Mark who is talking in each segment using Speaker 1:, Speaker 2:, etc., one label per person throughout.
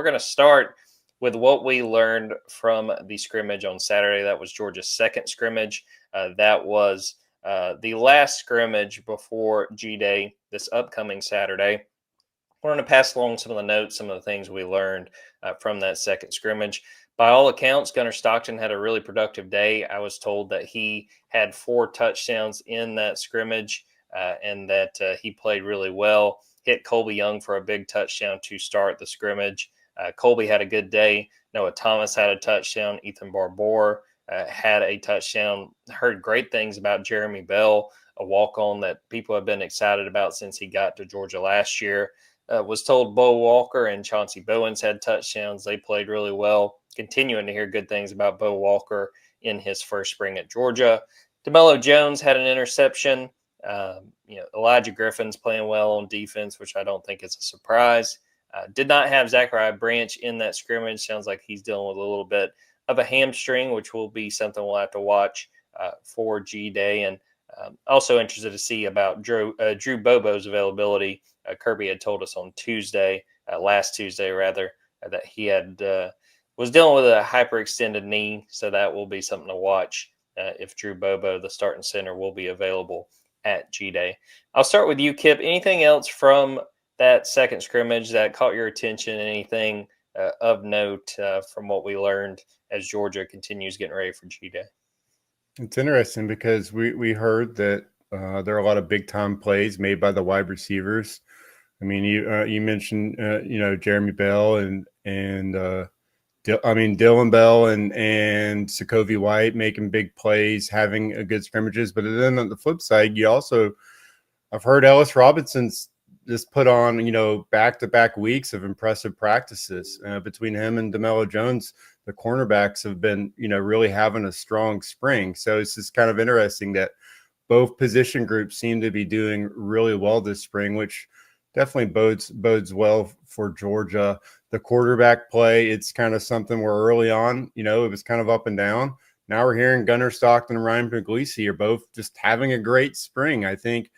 Speaker 1: We're going to start with what we learned from the scrimmage on Saturday. That was Georgia's second scrimmage. That was the last scrimmage before G-Day this upcoming Saturday. We're going to pass along some of the notes, some of the things we learned from that second scrimmage. By all accounts, Gunnar Stockton had a really productive day. I was told that he had 4 touchdowns in that scrimmage and that he played really well. Hit Colby Young for a big touchdown to start the scrimmage. Colby had a good day. Noah Thomas had a touchdown. Ethan Barbour had a touchdown. Heard great things about Jeremy Bell, a walk-on that people have been excited about since he got to Georgia last year. Was told Bo Walker and Chauncey Bowens had touchdowns. They played really well. Continuing to hear good things about Bo Walker in his first spring at Georgia. DeMello Jones had an interception. Elijah Griffin's playing well on defense, which I don't think is a surprise. Did not have Zachariah Branch in that scrimmage. Sounds like he's dealing with a little bit of a hamstring, which will be something we'll have to watch for G-Day. And also interested to see about Drew Bobo's availability. Kirby had told us on last Tuesday, that he had was dealing with a hyperextended knee. So that will be something to watch if Drew Bobo, the starting center, will be available at G-Day. I'll start with you, Kipp. Anything else from that second scrimmage that caught your attention? Anything of note from what we learned as Georgia continues getting ready for G-Day?
Speaker 2: It's interesting because we heard that there are a lot of big time plays made by the wide receivers. I mean, you mentioned Jeremy Bell and Dylan Bell and Sokovie White making big plays, having a good scrimmages. But then on the flip side, I've heard Ellis Robinson's just put on, back-to-back weeks of impressive practices between him and DeMello Jones. The cornerbacks have been, really having a strong spring. So it's just kind of interesting that both position groups seem to be doing really well this spring, which definitely bodes well for Georgia. The quarterback play, it's kind of something where early on, it was kind of up and down. Now we're hearing Gunnar Stockton and Ryan Puglisi are both just having a great spring. I think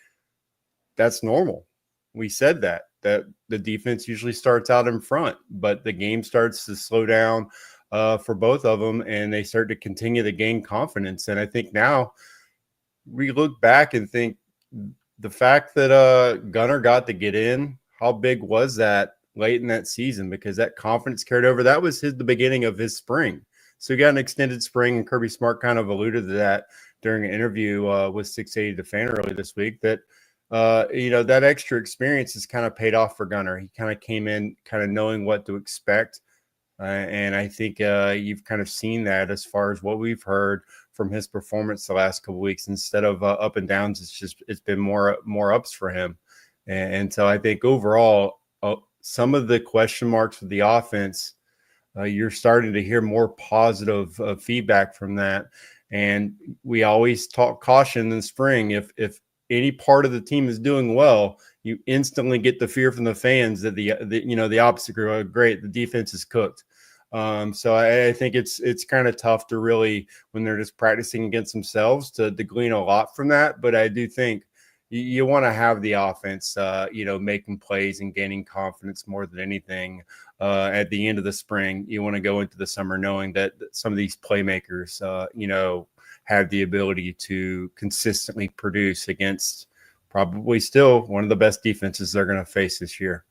Speaker 2: that's normal. We said that the defense usually starts out in front, but the game starts to slow down for both of them, and they start to continue to gain confidence. And I think now we look back and think the fact that Gunnar got to get in, how big was that late in that season? Because that confidence carried over. That was the beginning of his spring. So he got an extended spring, and Kirby Smart kind of alluded to that during an interview with 680 The Fan early this week, that that extra experience has kind of paid off for Gunnar. He kind of came in kind of knowing what to expect. And I think you've kind of seen that as far as what we've heard from his performance the last couple of weeks. Instead of up and downs, it's been more ups for him. And so I think overall, some of the question marks with the offense, you're starting to hear more positive feedback from that. And we always talk caution in the spring. If any part of the team is doing well, you instantly get the fear from the fans that the opposite group, oh, great, the defense is cooked. So I think it's kind of tough to really, when they're just practicing against themselves, to glean a lot from that. But I do think you want to have the offense, making plays and gaining confidence more than anything. At the end of the spring, you want to go into the summer knowing that some of these playmakers, have the ability to consistently produce against probably still one of the best defenses they're going to face this year.